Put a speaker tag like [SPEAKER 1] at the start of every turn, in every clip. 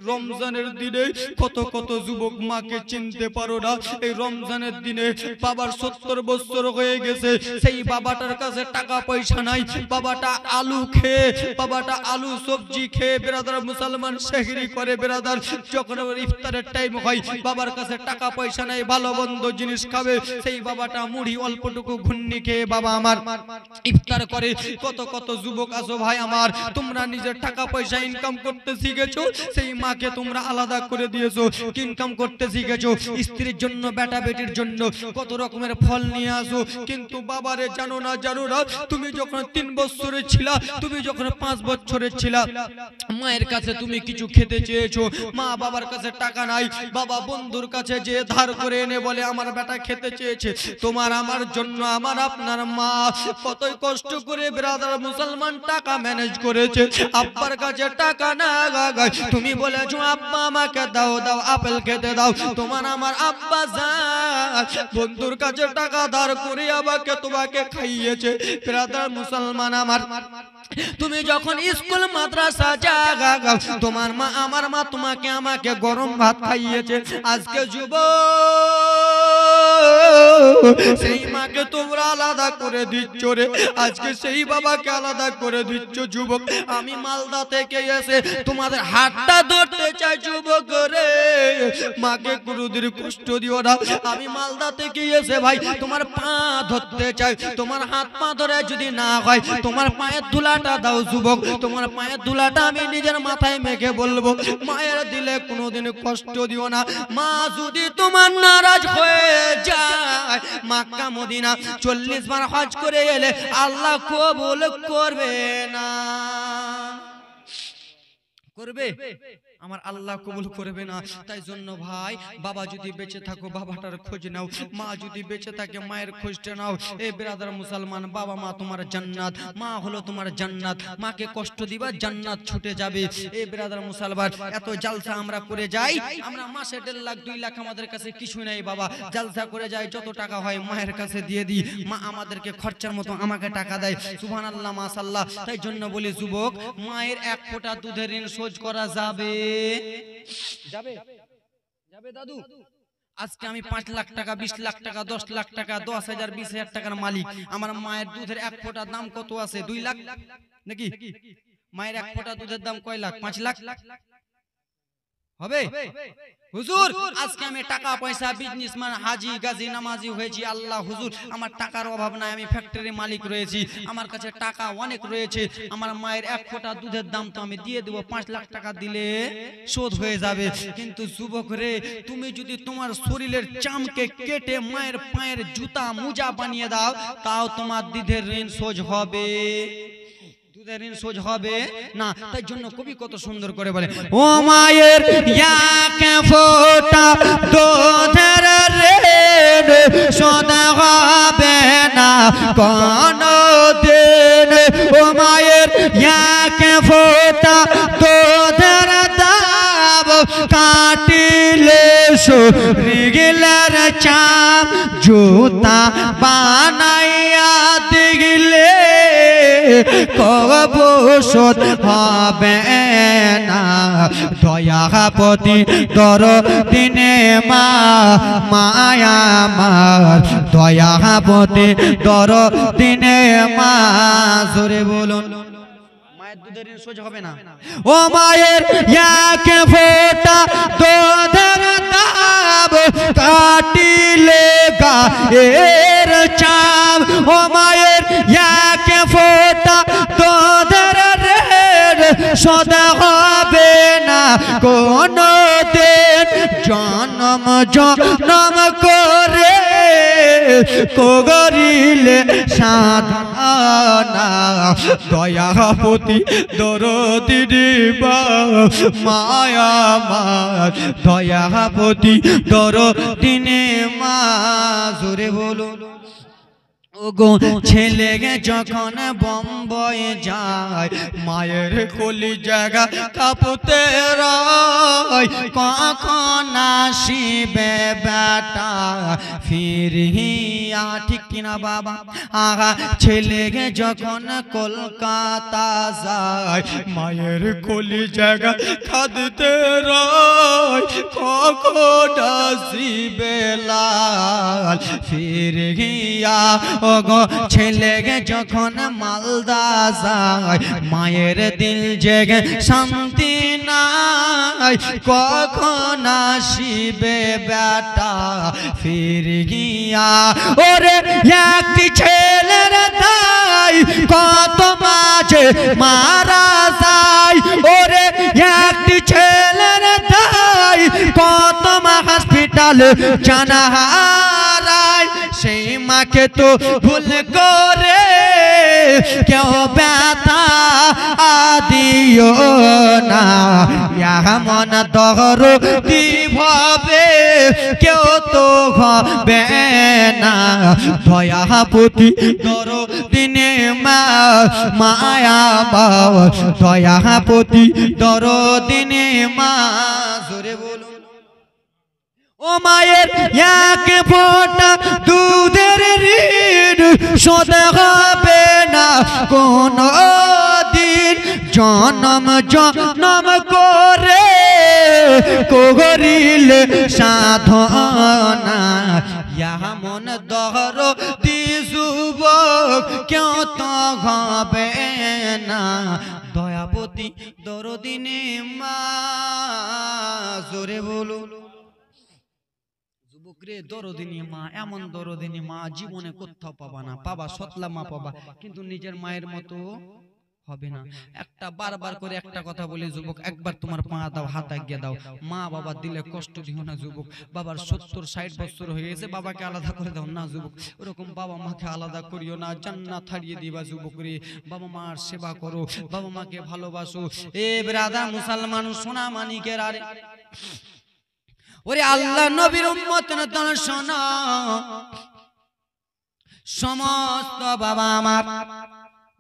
[SPEAKER 1] রমজানের দিনে কত কত যুবক মাকে চিনতে পারো না। এই রমজানের দিনে বাবার 70 বছর হয়ে গেছে, সেই বাবাটার কাছে টাকা পয়সা নাই। বাবাটা আলু খেয়ে, বাবাটা আলু সবজি খেয়ে বেরাদার মুসলমান সেহরি করে। বেরাদার যখন ইফতারের টাইম হয় বাবার কাছে টাকা পয়সা নাই, ভালো মন্দ জিনিস খাবে, সেই বাবাটা মুড়ি অল্পটুকু ঘুন্নি খেয়ে বাবা আমার ইফতার করে। কত কত যুবক আছো ভাই আমার, তোমরা নিজের টাকা পয়সা ইনকাম করতে শিখেছো, সেই মাকে তোমরা আলাদা করে দিয়েছো। ইনকাম করতে শিখেছো স্ত্রীর জন্য, বেটা বেটির জন্য কত রকমের ফল নিয়ে আসো, কিন্তু বাবারে জানো না। তুমি যখন 3 বছরের ছিলা, তুমি যখন 5 বছরের ছিলা, মায়ের কাছে তুমি কিছু খেতে চেয়েছো, মা বাবার কাছে টাকা নাই, বাবা বন্ধুর কাছে যে ধার করে এনে বলে আমার বেটা খেতে চেয়েছে। তোমার আমার জন্য আমার আপনার মা কতই কষ্ট করে ব্রাদার মুসলমান টাকা ম্যানেজ করেছে। আব্বার কাছে টাকা না গায়, তুমি বলেছো আব্বা আমাকে দাও দাও আপেল খেতে দাও। তোমার আমার আব্বা যান বন্ধুর কাছে টাকা ধার করে আমাকে তোমাকে খাইয়েছে। ব্রাদার মুসলমান আমার, তুমি যখন স্কুল মাদ্রাসা জাগা গাও, তোমার মা আমার মা তোমাকে আমাকে গরম ভাত খাইয়েছে। আজকে যুবক সেই মাকে তোমরা আলাদা করে দিচ্ছ রে, আজকে সেই বাবাকে আলাদা করে দিচ্ছ। যুবক আমি মালদা থেকে এসে তোমাদের হাতটা ধরতে চাই যুবক রে, মাকে কোনোদিন কষ্ট দিও না। আমি মালদা থেকে এসে ভাই তোমার পা ধরতে চাই, তোমার হাত পা ধরে যদি না হয় তোমার পায়ের ধুলাটা দাও যুবক। তোমার পায়ের ধুলাটা আমি নিজের মাথায় মেখে বলবো মায়ের দিলে কোনোদিন কষ্ট দিও না। মা যদি তোমার নারাজ হয়ে যায়, মক্কা মদিনা 40 বার হজ করে এলে আল্লাহ কবুল করবে না। করবে? আমার আল্লাহ কবুল করবে না। তাই জন্য ভাই বাবা যদি বেঁচে থাকো বাবাটার খোঁজ নাও, মা যদি বেঁচে থাকে মায়ের খোঁজটা নাও। এই ব্রাদার মুসলমান, বাবা মা তোমার জান্নাত, মা হলো তোমার জান্নাত। মাকে কষ্ট দিবা জান্নাত ছুটে যাবে। এই ব্রাদার মুসলমান এত জালসা আমরা করে যাই, আমরা মাসে 1.5 লাখ 2 লাখ আমাদের কাছে কিছু নেই বাবা, জালসা করে যাই, যত টাকা হয় মায়ের কাছে দিয়ে দিই, মা আমাদেরকে খরচার মতো আমাকে টাকা দেয়। সুবহানাল্লাহ মাশাআল্লাহ। তাই জন্য বলি যুবক, মায়ের 1 ফোঁটা দুধের ঋণ শোধ করা যাবে? যাবে? যাবে দাদু? আজকে আমি 5 লাখ টাকা 20 লাখ টাকা 10 লাখ টাকা 10,000 20,000 টাকার মালিক, আমার মায়ের দুধের 1 ফোঁটার দাম কত আছে? 2 লাখ নাকি? মায়ের 1 ফোঁটা দুধের দাম কয় লাখ? 5 লাখ হবে? হুজুর আজকে আমি টাকা পয়সা বিজনেসম্যান হাজি গাজী নামাজি হয়েছি, আল্লাহ হুজুর আমার টাকার অভাব নাই, আমি ফ্যাক্টরি মালিক রয়েছি, আমার কাছে টাকা অনেক রয়েছে, আমার মায়ের 1 ফোঁটা দুধের দাম তো আমি দিয়ে দেবো, 5 লাখ টাকা দিলে শোধ হয়ে যাবে। কিন্তু যুবক রে, তুমি যদি তোমার শরীরের চামকে কেটে মায়ের পায়ের জুতা মোজা বানিয়ে দাও, তাও তোমার দুধের ঋণ শোধ হবে? দুধের ঋণ শোধ হবে না। তাই জন্য কবি কত সুন্দর করে বলে, ও মায়ের 1 ফোঁটা দুধের ঋণ শোধ হবে না কোনদিন। ও মায়ের 1 ফোঁটা দুধের দাম কাটিলে শরীরের চাম জুতা বানাইয়া দিলে কবু শোধ হবে না। দয়াপতি দরদিনে মা মায়া মার, দয়াপতি দরদিনে মা। জোরে বলুন, মায়ের দুধের ঋণ শোধ হবে না। ও মায়ের 1 ফোঁটা দুধের দাম কাটিলে গায়ের চাম। ও মায়ের 1 ফোঁটা দুধের ঋণ শোধ হবে না কোনদিন। জনম জনম করে করিলে সাধনা, দয়াপতি দরদিনে মায়া মার, দয়াপতি দরদিনে মা। জোরে বলো ওগো, ছেলে যখন বম্বয়ে যায় মায়ের কলি জায়গা কাঁপতে রয়। কখন আসিবে বেটা ফিরিয়া, ঠিক কিনা বাবা? আগা ছেলে যখন কলকাতা যায় মায়ের কলি জায়গা কাঁদতে রয়, কখন আসিবে লাল ফিরিয়া। ও গো ছেলে যখন মালদা যায় মায়ের দিল জেগে শান্তি নাই, কখন আসিবে বেটা ফিরিয়া। ওরে একটি ছেলের দাই কত মাঝে মারা যায়, ওরে একটি ছেলের দাই কত মা হসপিটাল জানা হারায়। সেই মাকে তো ভুল করে কেউ ব্যথা দিও না, এমন দরদি ভাবে কেউ তো হবে না। দয়াপতি দরদিনে মা মায়া বাবা, দয়াপতি দরদিনে মা। জোরে বলুন। ও মায়ের এক ফোঁটা দুধের ঋণ শোধ হবে না কোনো দিন, জনম জনম করে করিলে সাধনা। এমন দরদি যুবক কেউ তো হবে না, দয়াপতি দরদিনে মা। জোরে বলুন। দরদিনী মা, এমন দরদিনী মা জীবনে কোথাও পাবা না। পাবা সতলা মা পাবা, কিন্তু নিজের মায়ের মতো হবে না। একটা বারবার করে একটা কথা বলি যুবক, একবার তোমার পা দাও, হাত আগিয়ে দাও। মা বাবা দিলে কষ্ট দিও না যুবক। বাবার 70-60 বছর হয়ে গেছে, বাবাকে আলাদা করে দাও না যুবক। ওরকম বাবা মাকে আলাদা করিও না, জান্নাত হারিয়ে দিবা যুবক রে। বাবা মার সেবা করো, বাবা মাকে ভালোবাসো। এ ব্রাদার মুসলমান সোনা মানিকের, আরে ওরে আল্লাহ নবীর উম্মত শোনো, সমস্ত বাবা আমার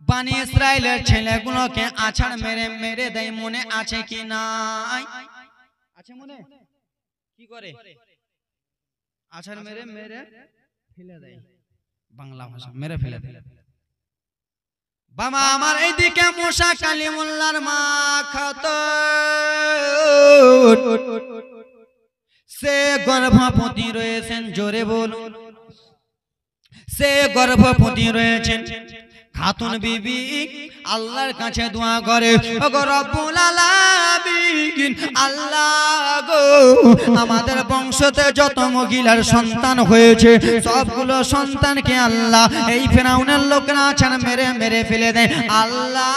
[SPEAKER 1] বানি ইসরাইলের ছেলেগুলোকে আছাড় মেরে মেরে দেয়, মনে আছে কি নাই? আছে মনে? কি করে? আছাড় মেরে মেরে ফেলে দেয়, বাংলা ভাষা মেরে ফেলে দেয়। বাবা আমার এইদিকে মুসা কালিমুল্লাহর মা খাত, সে গর্ভবতী রয়েছেন। জোরে বলুন। সে গর্ভবতী রয়েছেন। খাতুন বিবি আল্লাহর কাছে দোয়া করে, ওগো রব্বুল আলামিন, আল্লাহ গো আমাদের বংশতে যত মহিলার সন্তান হয়েছে সবগুলো সন্তানকে আল্লাহ এই ফিরাউনের লোকরা আছাড় মেরে মেরে ফেলে দেয়। আল্লাহ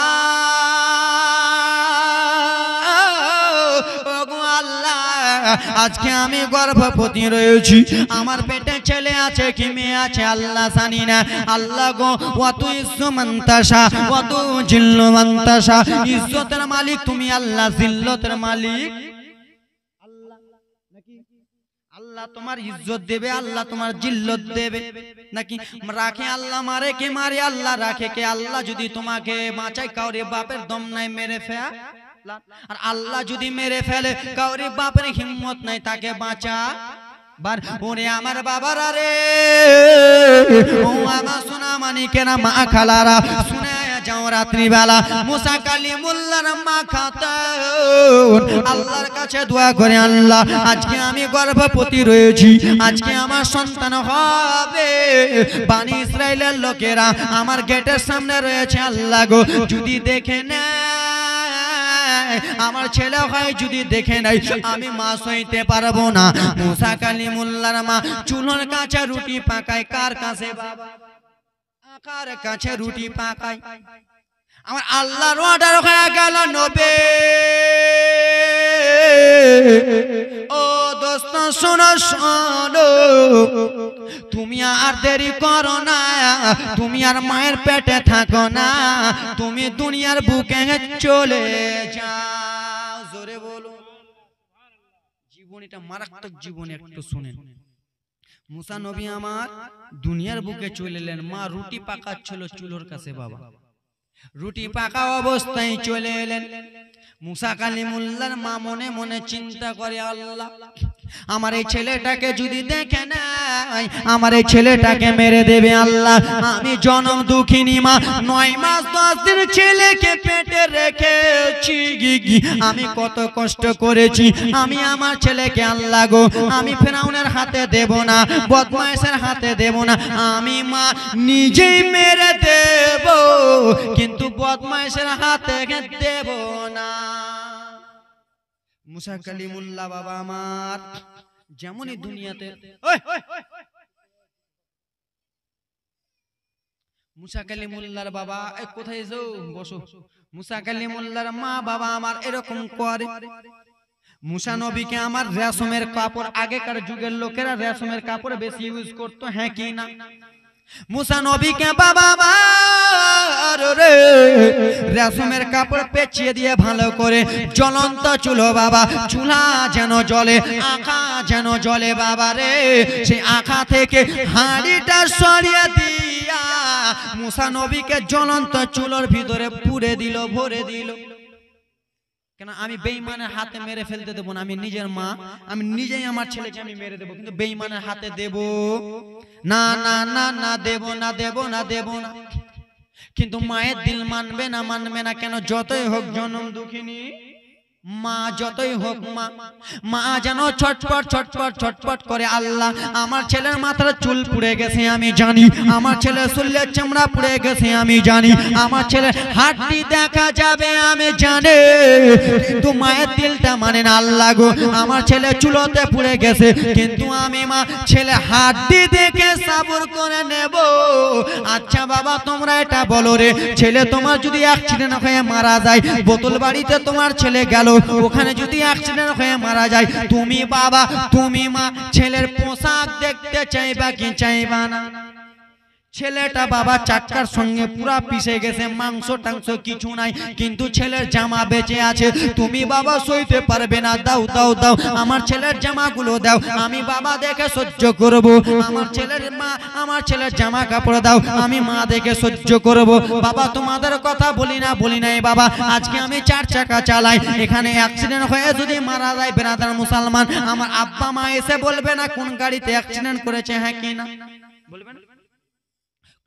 [SPEAKER 1] আজকে আমি গর্ভবতী রয়েছি, আমার পেটে ছেলে আছে কি মেয়ে আছে আল্লাহ জানি না। আল্লাহ গো ওয়াত ইজ্জু মানতাসা ওয়াত জিল্লু মানতাসা, ইজ্জতের মালিক তুমি আল্লাহ, জিল্লতের মালিক আল্লাহ। নাকি আল্লাহ তোমার ইজ্জত দেবে, আল্লাহ তোমার জিল্লত দেবে নাকি? রাখে আল্লাহ, মারে কে মারে আল্লাহ, রাখে কে আল্লাহ। যদি তোমাকে বাঁচায় কাউরে বাপের দম নাই মেরে ফেয়া, আর আল্লাহ যদি মেরে ফেলে কাউরি বাপের হিম্মত নাই তাকে বাঁচা বার। ওরে আমার বাবারা রে, ও আমার সোনা মানিকেরা, মা খালারা, শুনে যাও রাত্রিবেলা মুসা কালিমুল্লাহর মা খাতুন আল্লাহর কাছে দোয়া করে, আল্লাহ আজকে আমি গর্ভবতী রয়েছি, আজকে আমার সন্তান হবে। বানি ইসরাইলের লোকেরা আমার গেটের সামনে রয়েছে, আল্লাহ গো যদি দেখে না আমার ছেলে হয়, যদি দেখে নাই আমি মা সইতে পারবো না। মুসা কালিমুল্লাহর মা চুলোর কাছে রুটি পাকায়, কার কাছে বাবা? কার কাছে রুটি পাকায়? আমার আল্লাহর অর্ডার হয়ে গেল, নবে ও দোস্ত শোনো শোনো, তুমি আর দেরি করো না, তুমি আর মায়ের পেটে থাকো না, তুমি দুনিয়ার বুকে চলে যাও। জোরে বলো। জীবনীটা মারাত্মক জীবন, একটু শুনেন। মুসা নবী আমার দুনিয়ার বুকে চলে এলেন, মা রুটি পাকাচ্ছিল চুলোর কাছে বাবা। রুটি পাকা অবস্থায় চলে এলেন। মুসা কালিমুল্লাহর মা মনে মনে চিন্তা করে, আল্লাহ আমার এই ছেলেটাকে যদি দেখে নাই, আমার এই ছেলেটাকে মেরে দেবে আল্লাহ। আমি জনম দুঃখিনী মা, 9 মাস 10 দিন ছেলেকে পেটে রেখেছি, আমি কত কষ্ট করেছি। আমি আমার ছেলেকে আল্লাহ গো আমি ফেরাউনের হাতে দেব না, বদমাইশের হাতে দেব না, আমি মা নিজেই মেরে দেব, কিন্তু বদমাইশের হাতে দেব না। মুসা কালিমুল্লাহ বাবা আমার যেমনই দুনিয়াতে, মুসা কালিমুল্লাহর বাবা কোথায় যাও, বসো। মুসা কালিমুল্লাহর মা বাবা আমার এরকম করে। মুসা নবীকে আমার রেশমের কাপড়, আগেকার যুগের লোকেরা রেশমের কাপড় বেশি ইউজ করতো, হ্যাঁ কি না? মুসা নবীকে বাবা রে রেশমের কাপড় পেঁচিয়ে দিয়ে ভালো করে জ্বলন্ত চুলো বাবা, চুলা যেন জ্বলে, আঁখা যেন জ্বলে বাবা রে, সেই আঁখা থেকে হাঁড়িটা সরিয়ে দিয়া মুসা নবীকে জ্বলন্ত চুলোর ভিতরে পুরে দিল, ভরে দিল। কেন? আমি বেঈমানের হাতে মেরে ফেলতে দেবো না। আমি নিজের মা, আমি নিজেই আমার ছেলেকে আমি মেরে দেবো, কিন্তু বেঈমানের হাতে দেব না, না না না, দেব না, দেব না, দেব না। কিন্তু মায়ের দিল মানবে না, মানবে না। কেন? যতই হোক জনম দুঃখিনী মা, যতই হোক মা, মা যেন ছটপট ছটপট ছটপট করে। আল্লাহ আমার ছেলের মাথার চুল পুড়ে গেছে আমি জানি, আমার ছেলের শরীরের চামড়া পুড়ে গেছে আমি জানি, আমার ছেলের হাড্ডি দেখা যাবে আমি জানি, কিন্তু মায়ের দিলটা মানে না। আল্লাহ গো আমার ছেলে চুলোতে পুড়ে গেছে, কিন্তু আমি মা ছেলে হাড্ডি দেখে সাবর করে নেব। আচ্ছা বাবা তোমরা এটা বলো রে, ছেলে তোমার যদি অ্যাক্সিডেন্ট হয়ে মারা যায়, বোতল বাড়িতে তোমার ছেলে গেল, ওখানে যদি অ্যাক্সিডেন্ট হয়ে মারা যায়, তুমি বাবা তুমি মা ছেলের পোশাক দেখতে চাইবা কি চাইবা না? ছেলেটা বাবা চাক্কার সঙ্গে পুরা পিষে গেছে, মাংস টাংস কিছু নাই, কিন্তু ছেলের জামা বেঁচে আছে, তুমি বাবা সইতে পারবে না, দাও দাও দাও আমার ছেলের জামাগুলো দাও, আমি বাবা দেখে সহ্য করব। আমার ছেলের মা, আমার ছেলের জামা কাপড় দাও, আমি মা দেখে সহ্য করব। বাবা তোমাদের কথা বলি না, বলি নাই বাবা, আজকে আমি 4 চাকা চালাই, এখানে অ্যাক্সিডেন্ট হয়ে যদি মারা যায় বেরাদার মুসলমান, আমার আব্বা মা এসে বলবে না কোন গাড়িতে অ্যাক্সিডেন্ট করেছে, হ্যাঁ কি না? বলবে না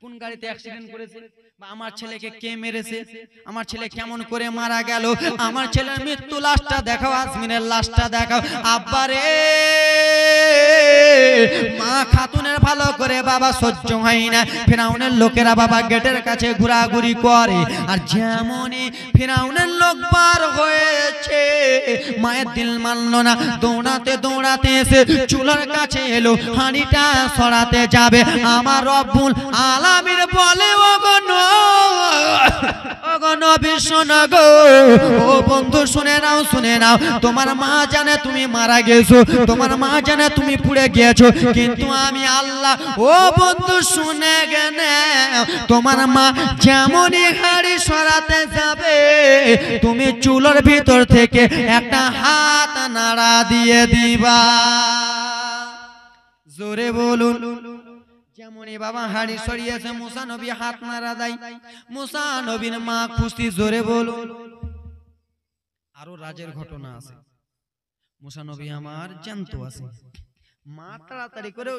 [SPEAKER 1] কোন গাড়িতে অ্যাক্সিডেন্ট করেছে, বা আমার ছেলেকে কে মেরেছে, আমার ছেলে কেমন করে মারা গেল, আমার ছেলের মৃত্যু লাশটা দেখাও, আজমিনের লাশটা দেখাও। আব্বা রে মা খাতুনের ভালো করে বাবা সহ্য হয় না, ফিরাউনের লোকেরা বাবা গেটের কাছে ঘোরাঘুরি করে, আর যেমনই ফিরাউনের লোক পার হয়েছে মায়ের দিল মানল না, দৌড়াতে দৌড়াতে এসে চুলার কাছে এলো, হাঁড়িটা সরাতে যাবে, আমার রব্বুল আলামিন বলে ও নবী শোনো গো, ও বন্ধু শুনে নাও, শুনে নাও, তোমার মা জানে তুমি মারা গেছো, তোমার মা জানে তুমি পুড়ে গিয়েছো, কিন্তু আমি আল্লাহ, ও বন্ধু শুনে গেলে তোমার মা যেমনই হাড়ি সরাতে যাবে, তুমি চুলোর ভিতর থেকে একটা হাত নাড়া দিয়ে দিবা। জোরে বলুন। যেমনই বাবা হাড়ি সরিয়েছে মুসা নবী হাত নাড়া দেয়, মুসা নবীর মা খুশি। জোরে বলুন। আরো রাজের ঘটনা আছে, মুসা নবী আমার জ্যান্ত আছে, মা তাড়াতাড়ি করে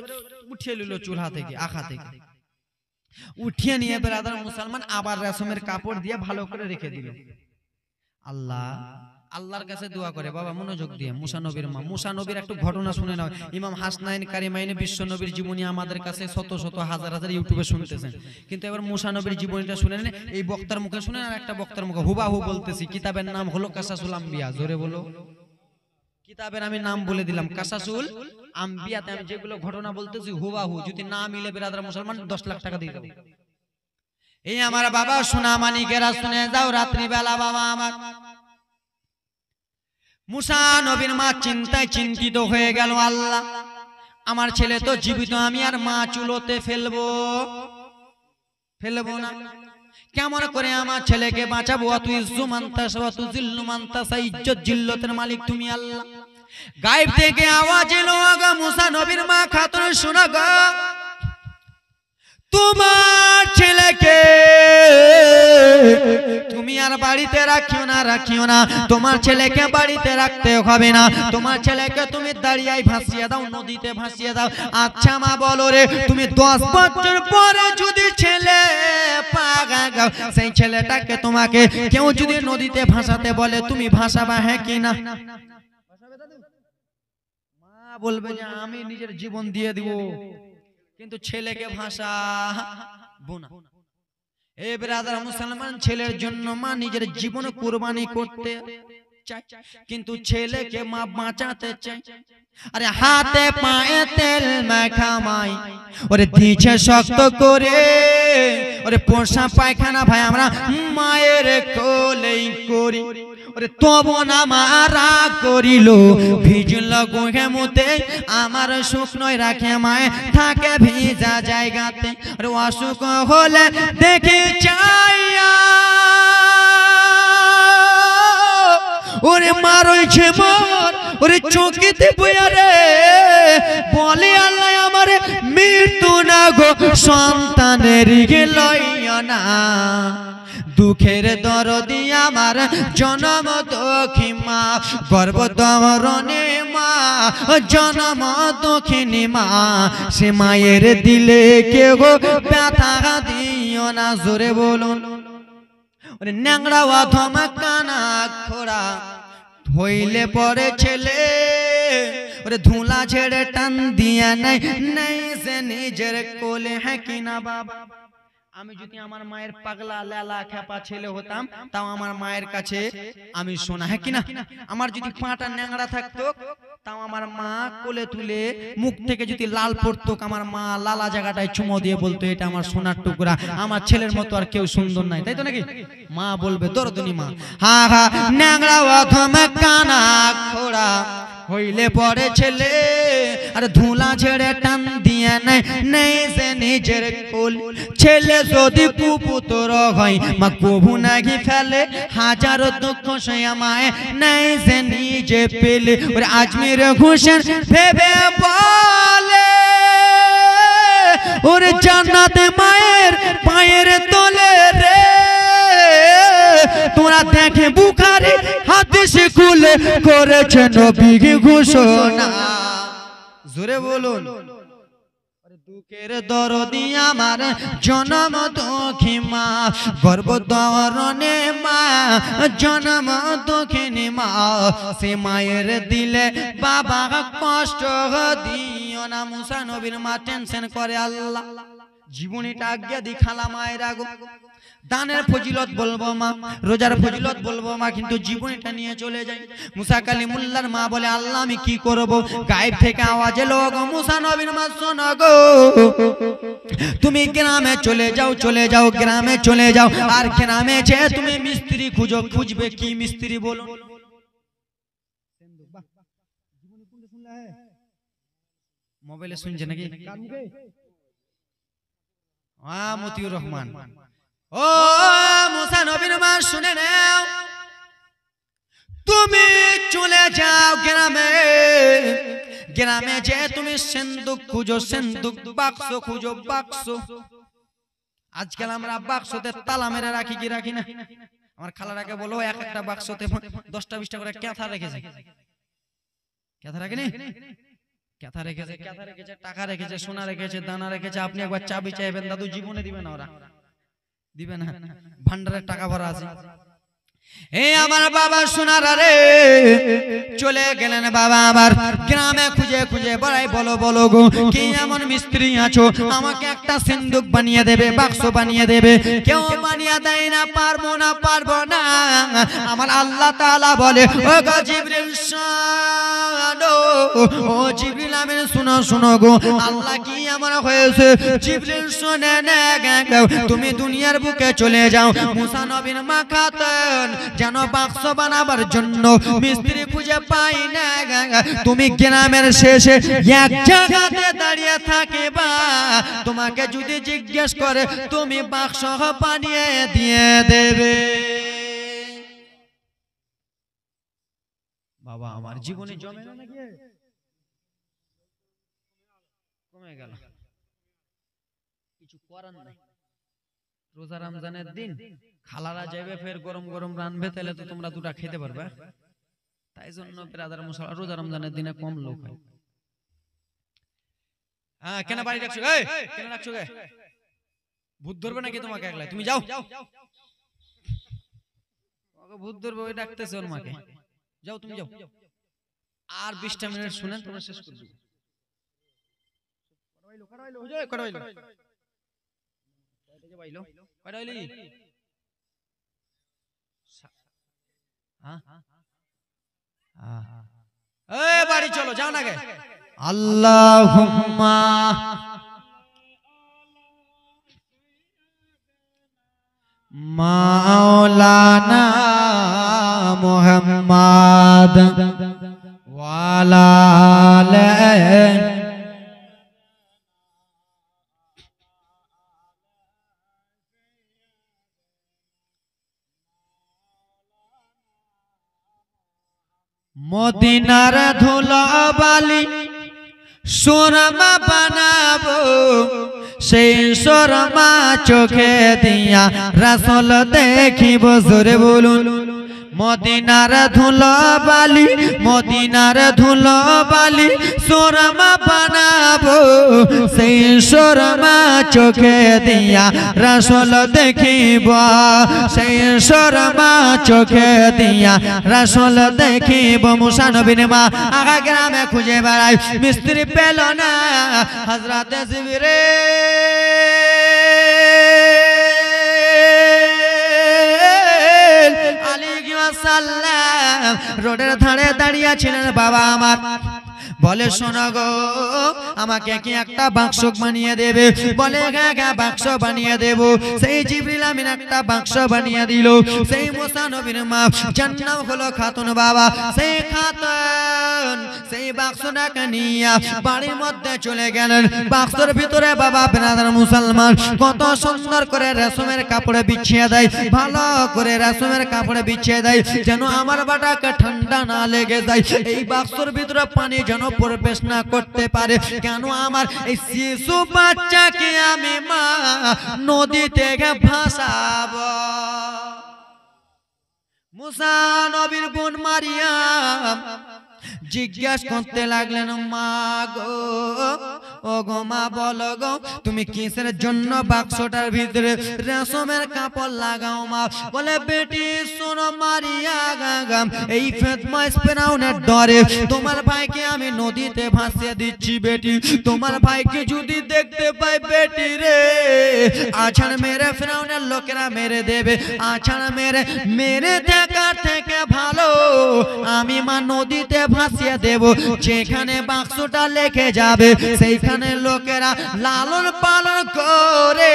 [SPEAKER 1] উঠিয়ে নিল চুলা থেকে, আখা থেকে উঠিয়ে নিয়ে বেরাদার মুসলমান আবার রেশমের কাপড় দিয়ে ভালো করে রেখে দিল। আল্লাহর কাছে দোয়া করে, বাবা মনোযোগ দিয়ে। মুসা নবীর মা, মুসা নবীর একটু ঘটনা শুনে নাও। ইমাম হাসনাইন কারিমাইন বিশ্ব নবীর জীবনী আমাদের কাছে শত শত হাজার হাজার ইউটিউবে শুনতেছেন, কিন্তু এবার মুসা নবীর জীবনীটা শুনে নেন, এই বক্তার মুখে শুনেন আর একটা বক্তার মুখে, হুবাহু বলতেছি। কিতাবের নাম হলো কাসাসুল আম্বিয়া। জোরে বলো। কিতাবের আমি নাম বলে দিলাম কাসাসুল আম্বিয়াতে আমি যেগুলো ঘটনা বলতেছি হুবাহু, যদি না মিলে বেরাদার মুসলমান 10 লাখ টাকা দিয়ে দেবো। এই আমার বাবা সোনা মানিকেরা শুনে যাও, রাত্রি বেলা বাবা আমার মুসা নবীর মা চিন্তায় চিন্তিত হয়ে গেল, আল্লাহ আমার ছেলে তো জীবিত, আমি আর মা চুলোতে ফেলবো না, কেমন করে আমার ছেলেকে বাঁচাবো? তুই ইজ্জত জিল্লতের মালিক তুমি আল্লাহ। গায়েব থেকে আওয়াজ এলো, মুসা নবীর মা খাতুন শোনো গো, তোমার ছেলেকে তুমি আর বাড়িতে রাখিও না তোমার ছেলেকে বাড়িতে রাখতে হবে না তোমার ছেলেকে তুমি দাঁড়িয়ায় ভাসিয়ে দাও নদীতে ভাসিয়ে দাও আচ্ছা মা বলো রে তুমি 10 বছর পরে যদি ছেলে পাগা গাও সেই ছেলেটাকে তোমাকে কেউ যদি নদীতে ভাসাতে বলে তুমি ভাসাবা হ্যাঁ কি না মা বলবে যে আমি নিজের জীবন দিয়ে দিব কিন্তু ছেলেকে ভাসাবো না এ ব্রাদার মুসলমান ছেলের জন্য মা নিজের জীবন কুরবানি করতে চায় কিন্তু ছেলেকে মা বাঁচাতে চায় আরে হাতে পায়ে তেল মাখামাই ওরে দিছে শক্ত করে ওরে পোষা পায়খানা ভাই আমরা মায়ের কোলেই করি ওরে তবু না মারা করিল ভিজল গোহে মুতে আমার শুকনোয় রাখে মায়ে থাকে ভিজা জায়গাতে ওরে অসুখ হলে দেখি চাইয়া ওরে মারইছে মর ওরে চোখেতে বইয়া রে বলে আল্লাহ আমারে মৃত্যু না গো সন্তানের লইয়া না দুঃখের দরদি আমার জনম দুঃখী মা গর্ভধারণে মা জনম দুঃখিনী মা সে মায়ের দিলে কেউ ব্যথা দিও না জোরে বলুন ওরে ন্যাংড়া অধমা কানা খোড়া হইলে পরে ছেলে ওরে ধুলা ছেড়ে টান দিয়া নাই সে নিজের কোলে হ্যাঁ কিনা বাবা আমি যদি আমার মায়ের পাগলা লালা খেপা ছেলে হতাম তাও আমার মায়ের কাছে আমি শোনা হ্যাঁ কিনা আমার যদি পাটা ন্যাংড়া থাকতো তাও আমার মা কোলে তুলে মুখ থেকে যদি লাল পড়তো আমার মা লালা জায়গাটায় চুমো দিয়ে বলতো এটা আমার সোনার টুকরা আমার ছেলের মতো আর কেউ সুন্দর নাই তাই তো নাকি মা বলবে দরদনি মা হা হা ন্যাংড়া অথমা কানা খোড়া হইলে পরে ছেলে আর ধুলা ছেড়ে টান দিয়ে নাই সে নিজের কোল ছেলে যদি কুপুত্র হয় মা কবু নাকি ফেলে হাজার দুঃখ সয়া মায় নাই সে নিজে পেলে ওরে আজমির হোসেন ভেবে বলে ওরে জান্নাতে মায়ের পায়ের তলে রে তোরা দেখে বুখারী হাদিস খুলে করেছে নবী ঘোষণা জোরে বলুন দুঃখের দরদি আমার জনম দুঃখী মা গর্ভধারণে মা জনম দুঃখিনী মা সে মায়ের দিলে বাবা কষ্ট দিও না মুসা নবীর মা টেনশন করে আল্লাহ জীবনীটা আজ্ঞা দি খালা মায়ের আগো দানের ফজিলত বলবো মা রোজার ফজিলত বলবো মা কিন্তু জীবনীটা নিয়ে চলে যাই মুসা কালিমুল্লাহর মা বলে আল্লাহ আমি কি করব গায়েব থেকে আওয়াজ এলো গো মুসা নবীর মা শোনো গো তুমি গ্রামে চলে যাও গ্রামে চলে যাও আর গ্রামে যে তুমি মিস্ত্রি খুঁজবে কি মিস্ত্রি বলো মোবাইলে শুনছে নাকি মতিউর রহমান ও মুসা নবীর মা শুনে নাও তুমি চলে যাও গ্রামে যে তুমি সিন্দুক খুঁজো সিন্দুক বাক্স খুঁজো বাক্স আজকাল আমরা বাক্সতে তালা মেরে রাখি কি রাখি না আমার খালাটাকে বলো একটা বাক্সতে 10টা 20টা করে ক্যাথা রেখেছে ক্যাথা রাখেনি ক্যাথা রেখেছে টাকা রেখেছে সোনা রেখেছে দানা রেখেছে আপনি একবার চাবি চাইবেন দাদু জীবনে দিবে না ওরা দিবে না ভান্ডারের টাকা ভরা আছে এই আমার বাবা সোনারা রে চলে গেলেন বাবা আবার গ্রামে খুঁজে বেড়াই বলো গো কি এমন মিস্ত্রি আছো আমাকে একটা সিন্দুক বানিয়ে দেবে বাক্স বানিয়ে দেবে কেউ বানিয়ে দেয় না পারবো না আমার আল্লাহ তাআলা বলে ও গো জিবরিল ও জিবরিল আমিন শুনো গো আল্লাহ কি এমন হয়েছে জিবরিল শুনে না তুমি দুনিয়ার বুকে চলে যাও মুসা নবীর মা খাতেন যেন বাক্স বানাবার জন্য মিস্ত্রি খুঁজে পাই না তুমি গ্রামের শেষে এক জায়গাতে দাঁড়িয়ে থাকিবা তোমাকে যদি জিজ্ঞেস করে তুমি বাক্স বানিয়ে দিয়ে দেবে বাবা আমার জীবনে জমে না নাকি কমে গেল কিছু করার নাই। রোজা রমজানের দিন খালারা যাবে, ফের গরম গরম রানবে, তাহলে তো তোমরা দুটা খেতে পারবে। তাই জন্য ব্রাদার মুসলমান রোজা রমজানের দিনে কম লোক হয়। হ্যাঁ, কেন বাড়ি রাখছো? কেন রাখছো? ভূত ধরবে নাকি তোমাকে একলা? তুমি যাও, ভূত ধরবে ওই ডাকতেছে ওর মাকে। যাও, তুমি যাও। আর 20টা মিনিট শুনেন, তোমরা শেষ করে দেবো। বাড়ি চলো, যাও না গে। আল্লাহুম্মা মাওলানা মুহাম্মদ ওয়া আলা আলিহি মদিনার ধুলাবালি সুরমা বানাবো, সেই সুরমা চোখে দিয়া রাসূল দেখিব। জোরে বলুন, মদিনার ধুলাবালি, মদিনার ধুলাবালি সুরমা বানাবো, সেই সুরমা চোখে দিয়া রাসূল দেখিব, সেই সুরমা চোখে দিয়া রাসূল দেখিব। মুসা নবীর মা আগা গ্রামে খুঁজে বেড়ায়, মিস্ত্রি পেল না। হযরত জিবরিল আলাইহিস সালাম রোডের ধারে দাঁড়িয়ে ছিলেন। বাবা আমার বলে, শোনো গো, আমাকে কি একটা বাক্স বানিয়ে দেবে? বলে, হ্যাঁ বাক্স বানিয়ে দেব। সেই জিবরিল আমিন একটা বাক্স বানিয়ে দিল। সেই মুসা নবীর মা যার নাম হলো খাতুন বাবা, সেই খাতুন সেই বাক্সটাকে নিয়ে বাড়ির মধ্যে চলে গেলেন। বাক্সের ভিতরে বাবা ব্রাদার মুসলমান কত সুন্দর করে রেশমের কাপড়ে বিছিয়ে দেয়, ভালো করে রেশমের কাপড়ে বিছিয়ে দেয়, যেন আমার বাটাকে ঠান্ডা না লেগে যায়। এই বাক্সের ভিতরে পানি যেন প্রবেশ না করতে পারে। কেন আমার এই শিশু বাচ্চাকে আমি মা নদীতে ভাসাবো। মুসা নবীর বোন মারিয়াম জিজ্ঞাসা করতে লাগলেন, মা গো, ও গো মা, বলো গো, তুমি কিসের জন্য বাক্সটার ভিতরে রেশমের কাপড় লাগাও মা? বলে, বেটি শোনো মারিয়া গাগাম, এই ফাতেমা ফিরাউনের ডরে তোমার ভাইকে আমি নদীতে ভাসিয়ে দিচ্ছি। বেটি, তোমার ভাইকে যদি দেখতে পাই বেটি রে, আছাড় মেরে ফিরাউনের লোকেরা মেরে দেবে। আছাড় মেরে থাকার থেকে ভালো আমি মা নদীতে ভাসিয়ে দেব। যেখানে বাক্সটা লেখে যাবে সেইখানে লোকেরা লালন পালন করে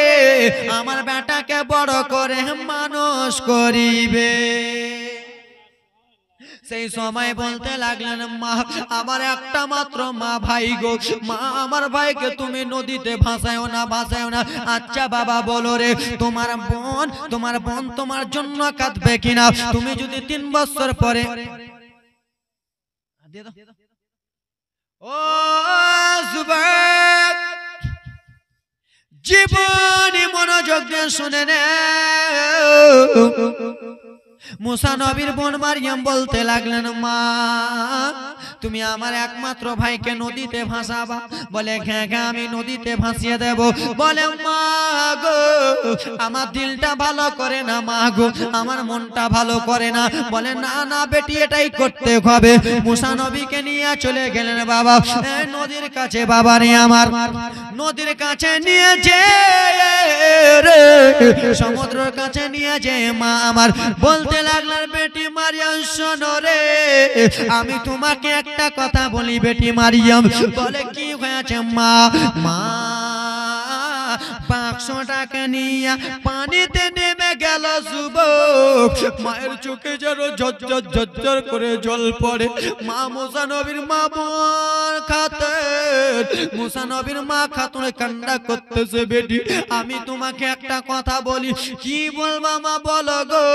[SPEAKER 1] আমার বেটাকে বড় করে মানুষ করিবে। সেই সময় বলতে লাগলেন, মা, আমার একটা মাত্র মা ভাই গো, মা আমার ভাইকে তুমি নদীতে ভাসায়ও না, ভাসায়ও না। আচ্ছা বাবা বলো রে, তোমার বোন তোমার জন্য কাঁদবে কিনা? তুমি যদি 3 বছর পরে ও যুবক, জীবনী মনোযোগ দিয়ে শুনে নে। মুসা নবীর বোন মারিয়াম বলতে লাগলেন, মা, তুমি আমার একমাত্র ভাইকে নদীতে ভাসাবা? বলে, হ্যাঁ আমি নদীতে ভাসিয়ে দেব। বলে, মা গো, আমার দিলটা ভালো করে না মা গো, আমার মনটা ভালো করে না। বলে, না না বেটি, এটাই করতে হবে। মুসা নবীকে নিয়ে চলে গেলেন বাবা নদীর কাছে। বাবা রে আমার, নদীর কাছে নিয়ে যে সমুদ্রের কাছে নিয়ে যে মা আমার বলতে লাগলেন, বেটি মারিয়াম শোনো রে, আমি তোমাকে একটা কথা বলি বেটি মারিয়াম। বলে, কি হয়েছে মা? মা বাক্সটাকে নিয়ে পানিতে নেমে গেল যুবক। মায়ের চোখে যেন ঝরঝর ঝরঝর করে জল পড়ে। মা মুসা নবীর মা বোন খাতুন, মুসা নবীর মা খাতুন কান্না করতেছে। বেটি, আমি তোমাকে একটা কথা বলি। কি বলবা মা? বলো গো।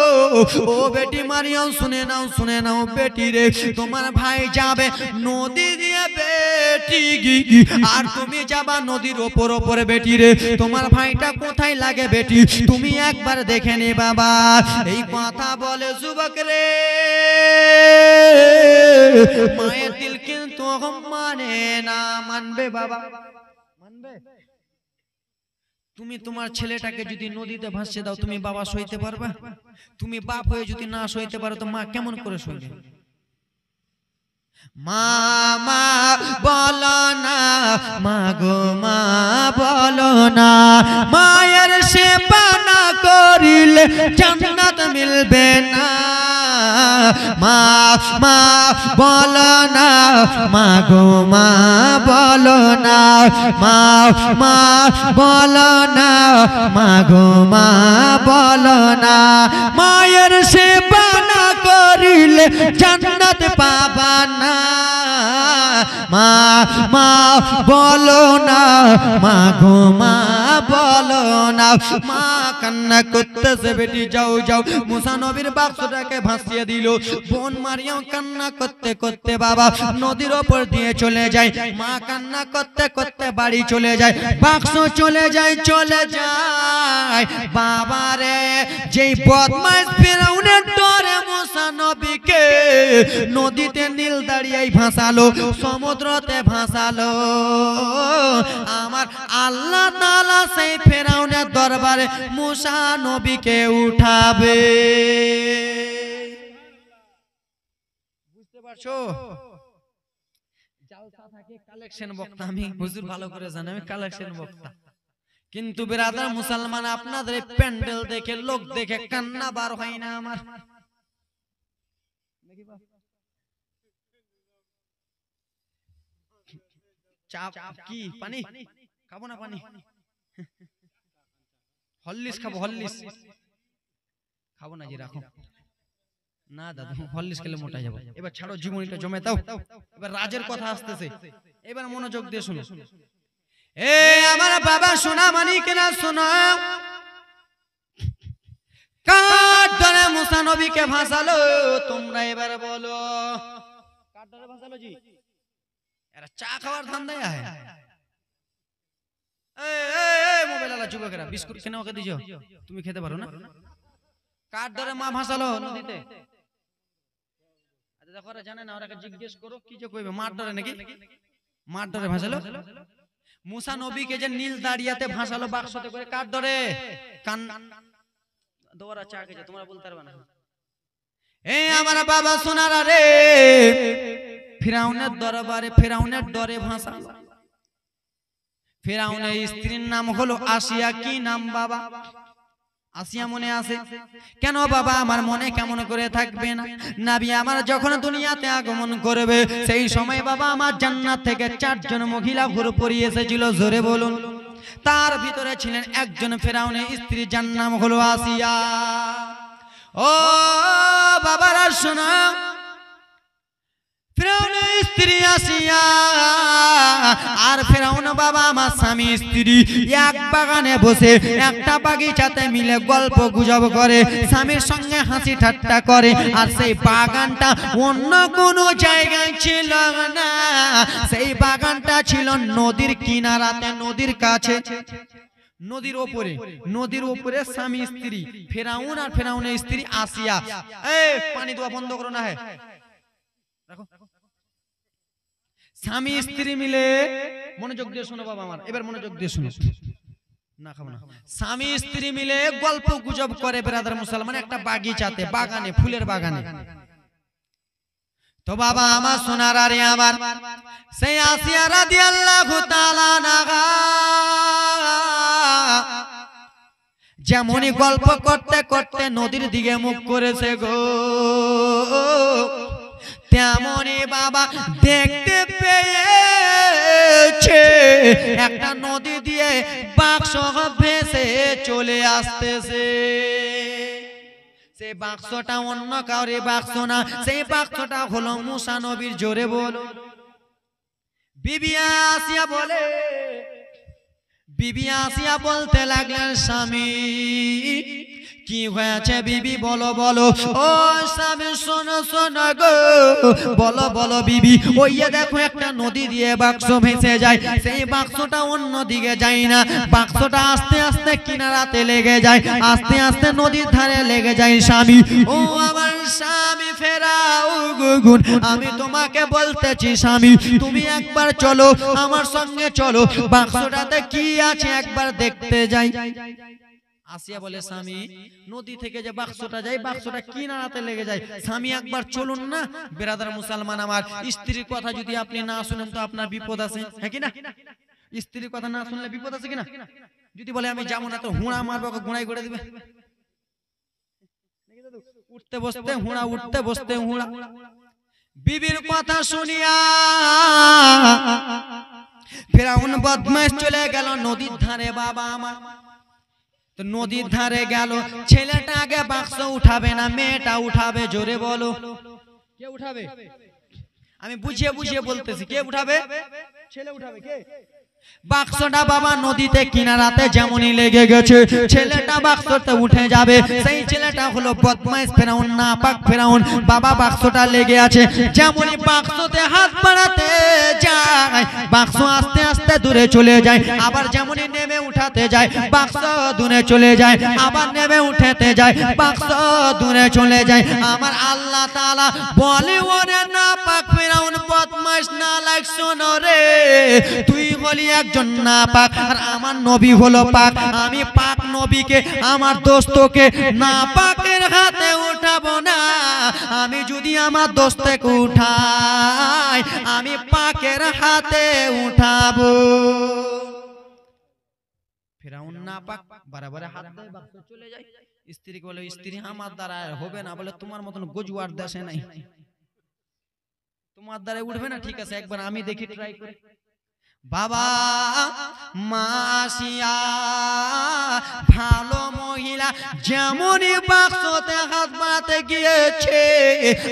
[SPEAKER 1] ও বেটি মারিয়াম, শুনে নাও বেটি রে, তোমার ভাই যাবে নদী দিয়ে বেটি বেটি, আর তুমি যাবা নদীর ওপর বেটি রে, তোমার ভাইটা কোথায় লাগে বেটি, তুমি একবার দেখে নে বাবা। এই কথা বলে যুবক রে, মায়ের দিল কিন্তু মানে না, মানবে বাবা, মানবে? তুমি তোমার ছেলেটাকে যদি নদীতে ভাসিয়ে দাও, তুমি বাবা সইতে পারবা? তুমি বাপ হয়ে যদি না সইতে পারো তো মা কেমন করে সইবে? মামা বলো না, মা গো মা বলো না, মায়ের সেবা না করিলে জান্নাত মিলবে না। মা মা বলো না, মা গো মা বলো না, মা মা বলো না, মা গো মা বলো না, মায়ের সেবা না করিলে জান্নাত পাবা না। মা মা বলো না, মা গো মা বলো না। মা কান্না করতেছে, বেটি যাও যাও। মুসা নবীর বাক্সটাকে ভাসিয়ে দিল। বোন মারিয়াও কান্না করতে করতে বাবা নদীর ওপর দিয়ে চলে যায়। মা কান্না করতে করতে বাড়ি চলে যায়, বাক্স চলে যায় চলে যায়। বাবারে যেই বদমাইশ ফিরআউনের ডরে মুসা নবীকে নদীতে নীল দাঁড়িয়ে ভাসালো, সমুদ্রতে ভাসালো। আমার আল্লাহ তাআলা সেই ফিরআউনের দরবারে মুসা নবীকে উঠাবে। বুঝতে পারছো? জালসা থাকে কালেকশন বক্তা, আমি হুজুর ভালো করে জানি আমি কালেকশন বক্তা, কিন্তু বিরাদার মুসলমান আপনাদের প্যান্ডেল দেখে লোক দেখে কান্না বার হয় না আমার। চাপ কি পানি খাবো না, পানি হরলিক্স খাবো, হরলিক্স খাবো না জি, রাখো না দাদু, হরলিক্স খেলে মোটা যাবো। এবার ছাড়ো জীবনীটা জমে দাও, এবার রাজের কথা আসতেছে, এবার মনোযোগ দিয়ে শুনো। এ আমার বাবা সোনা মানিকেরা শোনো, কার ডরে মুসা নবীকে ভাসালো তোমরা এবার বলো? কার ডরে ভাসালো জি? এরা চা খাওয়ার ধান্দায় আয়। মোবাইল আলা যুবকেরা বিস্কুট কেন ওকে দিছো, তুমি খেতে পারো না? কার ডরে মা ভাসালো নদীতে? আচ্ছা দেখো ওরা জানে না, ওরাকে জিজ্ঞেস করো কি যে কইবে। মার ডরে নাকি? মার ডরে ভাসালো মুসা নবীকে যে নীল দাঁড়িয়াতে ভাসালো বাক্সতে করে, কার ডরে? কান দোয়ারা চা খেয়েছে, তোমরা বলতে পারবে না। এ আমার বাবা সোনারা রে, ফিরাউনের দরবারে ফিরাউনের ডরে ভাসালো। ফিরাউনের স্ত্রীর নাম হলো আসিয়া। কি নাম বাবা? আসিয়া মনে আছে? কেন বাবা আমার মনে কেমন করে থাকবে না? নবী আমার যখন দুনিয়াতে আগমন করবে সেই সময় বাবা আমার জান্নাত থেকে 4 জন মহিলা ভরপুর এসেছিল, জোরে বলুন। তার ভিতরে ছিলেন একজন ফিরাউনের স্ত্রী, যার নাম হলো আসিয়া। ও বাবারা শোনা, ফিরাউনের স্ত্রী আসিয়া আর ফিরাউন বাবা আমার স্বামী স্ত্রী এক বাগানে বসে একটা বাগিচাতে মিলে গল্প গুজব করে, স্বামীর সঙ্গে হাসি ঠাট্টা করে। আর সেই বাগানটা অন্য কোনো জায়গায় ছিল না, সেই বাগানটা ছিল নদীর কিনারাতে, নদীর কাছে, নদীর ওপরে। নদীর ওপরে স্বামী স্ত্রী ফিরাউন আর ফিরাউনের স্ত্রী আসিয়া। এই পানি দেওয়া বন্ধ করো না, হ্যাঁ রাখো। স্বামী স্ত্রী মিলে, মনোযোগ দিয়ে শোনো বাবা আমার, এবার মনোযোগ দিয়ে শোনো। না খাবো না। স্বামী স্ত্রী মিলে গল্প গুজব করে ব্রাদার মুসলমান একটা বাগিচাতে, বাগানে, ফুলের বাগানে। তো বাবা আমার সোনার আরে আমার সেই আসিয়া রাদিয়াল্লাহু তাআলা আনহা যেমনই গল্প করতে করতে নদীর দিকে মুখ করেছে গো, তেমনই বাবা দেখতে পেয়েছে একটা নদী দিয়ে বাক্স ভেসে চলে আসতেছে। সেই বাক্সটা অন্য কাউরে বাক্স না, সেই বাক্সটা হলো মুসা নবীর, জোরে বলো। বিবি আসিয়া বলে, বিবি আসিয়া বলতে লাগলেন স্বামী কি হয়েছে বিবি বলো বলো। ও স্বামী শোনো শোনো গো, বলো বলো বিবি। ওই দেখো একটা নদী দিয়ে বাক্স ভেসে যায়, সেই বাক্সটা অন্য দিকে যায় না, বাক্সটা আস্তে আস্তে কিনারাতে লেগে যায়, আস্তে আস্তে নদীর ধারে লেগে যায়। স্বামী, ও আমার স্বামী ফেরাও গুগুন, আমি তোমাকে বলতেছি স্বামী তুমি একবার চলো আমার সঙ্গে চলো, বাক্সটাতে কি আছে একবার দেখতে যাই। আসিয়া বলে স্বামী নদী থেকে যে বাক্সটা যায় বাক্সটা কিনারাতে লেগে যায়, স্বামী একবার চলুন না। বেরাদার মুসলমান আমার, স্ত্রীর কথা যদি আপনি না শুনেন তো আপনার বিপদ আছে, হ্যাঁ কি না? স্ত্রীর কথা না শুনলে বিপদ আছে কিনা? যদি বলে আমি যাবো না তো হুঁড়া মারবো, গুঁড়াই করে দিবে। উঠতে বসতে হুঁড়া, উঠতে বসতে হুঁড়া। বিবির কথা শুনিয়া ফিরআউন বদমাশ চলে গেল নদীর ধারে। বাবা আমার তো নদীর ধারে গেল, ছেলেটা আগে বাক্স উঠাবে না মেয়েটা উঠাবে? জোরে বলো, কে উঠাবে? আমি বুঝিয়ে বুঝিয়ে বলতেছি, কে উঠাবে? ছেলে উঠাবে। কে? বাক্সটা বাবা নদীতে কিনারাতে যেমনই লেগে গেছে, ছেলেটা বাক্সতে উঠে যাবে। সেই ছেলেটা হলো বদমাইশ ফেরাউন, নাপাক ফেরাউন। বাবা বাক্সটা লেগে আছে, যেমনই বাক্সতে হাত বাড়াতে যায় বাক্স আস্তে আস্তে দূরে চলে যায়, আবার যেমনই নেমে উঠাতে যায় বাক্স দূরে চলে যায়, আবার নেমে উঠাতে যায় বাক্স দূরে চলে যায়। আমার আল্লাহ তাআলা বলে ওরে নাপাক ফেরাউন বদমাইশ নালায়েক শোনো রে, তুই বলি একজন নাপাক আর আমার নবী হলো পাক। আমি পাক নবীকে আমার দোস্তকে নাপাকের হাতে উঠাবো না, আমি যদি আমার দোস্তকে উঠাই আমি পাকের হাতে উঠাবো। ফেরাউন নাপাক, বারবার হাত দেয় বাক্স চলে যায়। স্ত্রীকে বলে স্ত্রী আমার দ্বারা হবে না, বলে তোমার মতন গজুয়ার দেশে নাই, তোমার দ্বারা উঠবে না। ঠিক আছে একবার আমি দেখি, ট্রাই করি। বাবা মাসিয়া ভালো মহিলা যেমনই বাক্সতে হাত বাড়াতে গিয়েছে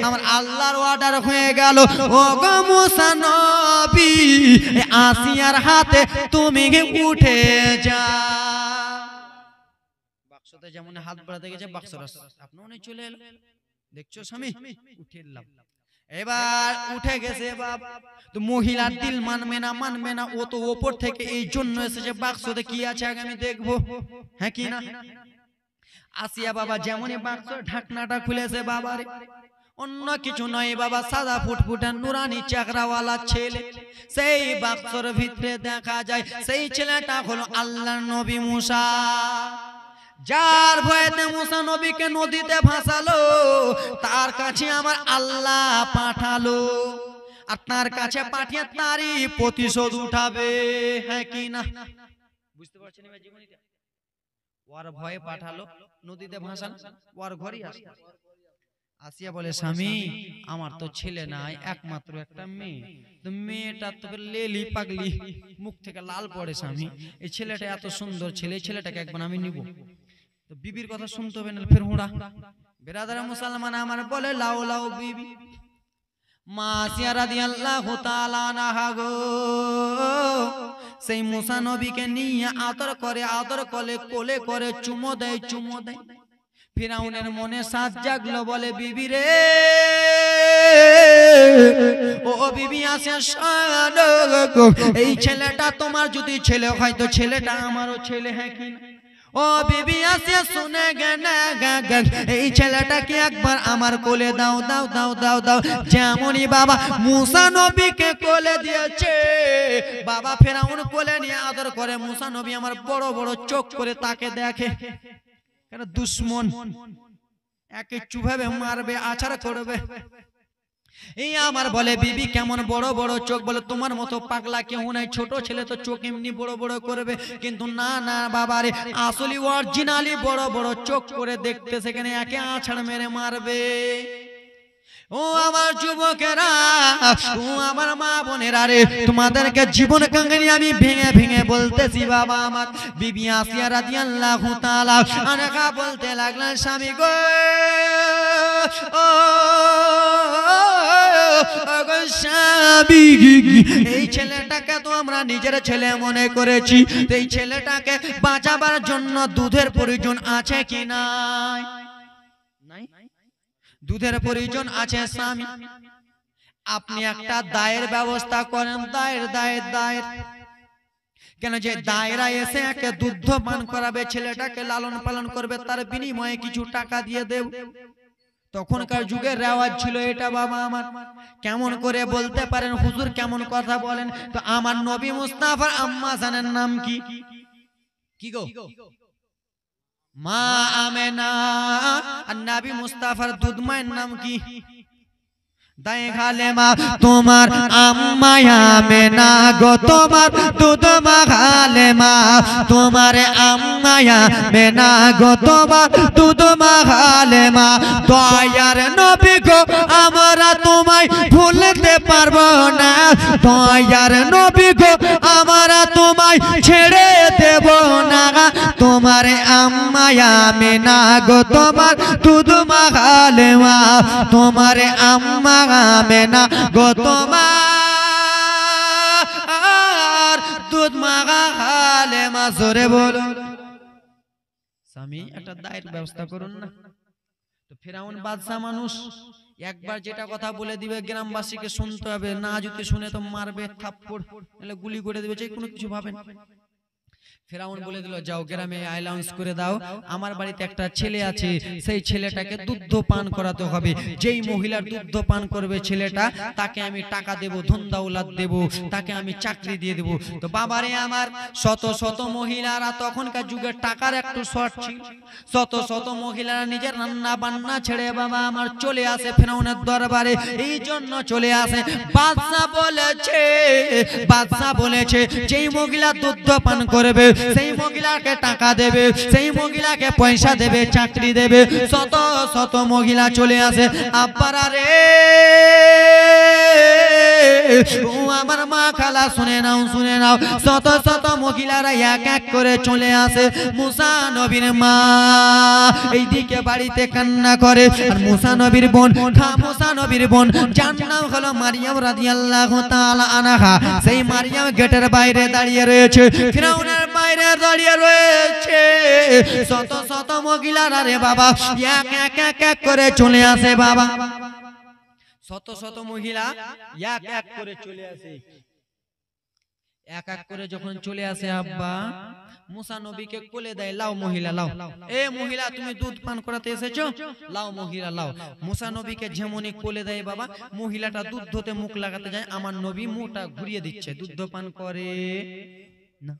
[SPEAKER 1] আমার আল্লাহর অর্ডার হয়ে গেল, ও গো মুসা নবী আসিয়ার হাতে তুমি উঠে যা। বাক্সতে যেমন হাত বাড়াতে গেছে বাক্সটা আপনার চলে এলো, দেখছো স্বামী উঠে এলাম। এবার উঠে গেছে বাবা, তো মহিলার দিল মানবে না মানবে না, ও তো ওপর থেকে এই জন্য এসেছে বাক্সতে কি আছে আগে আমি দেখবো, হ্যাঁ কি না? আসিয়া বাবা যেমনই বাক্স ঢাকনাটা খুলেছে বাবার অন্য কিছু নয় বাবা, সাদা ফুটফুটে নুরানি চাকরাওয়ালা ছেলে। সেই বাক্সর ভিতরে দেখা যায় সেই ছেলেটা হলো আল্লাহর নবী মুসা, যার ভয়েতে মুসা নবীকে নদীতে ভাসালো, তার কাছে আমার আল্লাহ পাঠালো, আর তার কাছে পাঠিয়ে তারই প্রতিশোধ উঠাবে, হ্যাঁ কি না? বুঝতে পারছেন এবার জীবনীটা? ওর ভয়ে পাঠালো, নদীতে ভাসালো, ওর ঘরেই আসলো। আসিয়া বলে স্বামী আমার তো ছেলে নাই, একমাত্র একটা মেয়ে, তো মেয়েটা তো লেলি পাগলি, মুখ থেকে লাল পড়ে। স্বামী এই ছেলেটা এত সুন্দর ছেলে, এই ছেলেটাকে একবার আমি নিব। তো বিবির কথা শুনতে হবে না, ফের হুঁড়া। বেরাদার মুসলমান আমার বলে লাও লাও বিবি। মা আসিয়া রাদিয়াল্লাহু তাআলা আনহা গো সেই মুসা নবীকে নিয়ে আদর করে, আদর করে কোলে করে চুমো দেয়, চুমো দেয়। ফিরাউনের মনে সাজ জাগলো, বলে বিবি রে, ও বিবি আসিয়া শোনো, এই ছেলেটা তোমার যদি ছেলে হয় তো ছেলেটা আমারও ছেলে, হ্যাঁ কি না? ও বিবি আসিয়া শুনে গেনা, এই ছেলেটাকে একবার আমার কোলে দাও দাও দাও দাও দাও। যেমনই বাবা মুসা নবীকে কোলে দিয়েছে, বাবা ফেরাউন কোলে নিয়ে আদর করে। মুসা নবী আমার বড় বড় চোখ করে তাকে দেখে, কেন দুশ্মন একে চুভাবে মারবে, আছাড় করবে। এই আমার বলে বিবি কেমন বড় বড় চোখ, বলে তোমার মতো পাগলা কেউ নাই, ছোট ছেলে তো চোখ এমনি বড় বড় করবে, কিন্তু না না বাবারে আসলি অরিজিনালি বড় বড় চোখ করে দেখতে, সেখানে একে আছাড় মেরে মারবে। ও আমার যুবকেরা, ও আমার মা বোনেরা রে, তোমাদেরকে জীবন কাহিনী আমি ভেঙে ভেঙে বলতেছি। বাবা আমার বিবি আসিয়া রাদিয়াল্লাহু তাআলা আনহা বলতে লাগলেন, স্বামী গো, ও স্বামী, এই ছেলেটাকে তো আমরা নিজের ছেলে মনে করেছি, এই ছেলেটাকে বাঁচাবার জন্য দুধের প্রয়োজন আছে কি নাই? দুধের প্রয়োজন আছে স্বামী, আপনি একটা দায়ের ব্যবস্থা করেন। দায়ের কেন যে দায়েরা এসে একে দুধ পান করাবে, ছেলেটাকে লালন পালন করবে, তার বিনিময়ে কিছু টাকা দিয়ে দেব। তখনকার যুগের রেওয়াজ ছিল এটা। বাবা আমার কেমন করে বলতে পারেন হুজুর, কেমন কথা বলেন? তো আমার নবী মুস্তাফার আম্মা জানেন নাম কি? কি গো? মা আমেনা। আর নবী মুস্তাফার দুধ মায়ের নাম কি? দায়ে খালেমা। তোমার আম্মা আমেনা গো, তোমার দুধ মা খালেমা। তোমার আম্মা আমেনা গো, তোমার দুধ মা খালেমা। দয়ার নবী গো, আমরা তোমায় ভুলতে পারবো না। দয়ার নবী গো, আমরা তোমায় ছেড়ে দেব না। তোমার আম্মা আমেনা গো, তোমার দুধ মা খালেমা। তোমার আম্মা আমেনা গো, তোমার দুধ মা খালেমা। জোরে বলো। স্বামী একটা দায়ের ব্যবস্থা করুন না। তো ফেরাউন বাদশা মানুষ, একবার যেটা কথা বলে দিবে গ্রামবাসীকে শুনতে হবে, না যদি শুনে তো মারবে থাপ্পড়, নাহলে গুলি করে দেবে, যে কোনো কিছু ভাবেন। ফেরাউন বলে দিল, যাও গ্রামে অ্যানাউন্স করে দাও, আমার বাড়িতে একটা ছেলে আছে, সেই ছেলেটাকে দুধ পান করাতে হবে। যেই মহিলার দুধ পান করবে ছেলেটা, তাকে আমি টাকা দেব, ধন দৌলত দেব, তাকে আমি চাকরি দিয়ে দেব। তো বাবারে আমার, শত শত মহিলারা, তখনকার যুগে টাকার একটু শর্ট ছিল, শত শত মহিলারা নিজের রান্না বান্না ছেড়ে বাবা আমার চলে আসে ফেরাউনের দরবারে। এই জন্য চলে আসে, বাদশা বলেছে যেই মহিলা দুধ পান করবে সেই মহিলাকে টাকা দেবে, সেই মহিলাকে পয়সা দেবে, চাকরি দেবে। শত শত মহিলা চলে আসে। আব্বারা রে, ও আমার মা খালা, শুনে নাও শুনে নাও, শত শত মহিলারা এক এক করে চলে আসে। মুসা নবীর মা এইদিকে বাড়িতে কান্না করে, আর মুসা নবীর বোন, মুসা নবীর বোন যার নাম হলো মারিয়াম রাদিয়াল্লাহু তাআলা আনহা, সেই মারিয়াম গেটের বাইরে দাঁড়িয়ে রয়েছে, ফিরাউনের বাইরে দাঁড়িয়ে রয়েছে। শত শত মহিলারা রে বাবা এক এক করে চলে আসে। বাবা শত শত মহিলা এক এক করে চলে আসে। এক এক করে যখন চলে আসে, আব্বা মুসা নবীকে কোলে দেয়, লাও মহিলা লাও, এ মহিলা তুমি দুধ পান করাতে এসেছো, লাও মহিলা লাও। মুসা নবীকে যেমনই কোলে দেয় বাবা, মহিলাটা দুধ ধুতে মুখ লাগাতে যায়, আমার নবী মুখটা ঘুরিয়ে দিচ্ছে, দুধ পান করে না,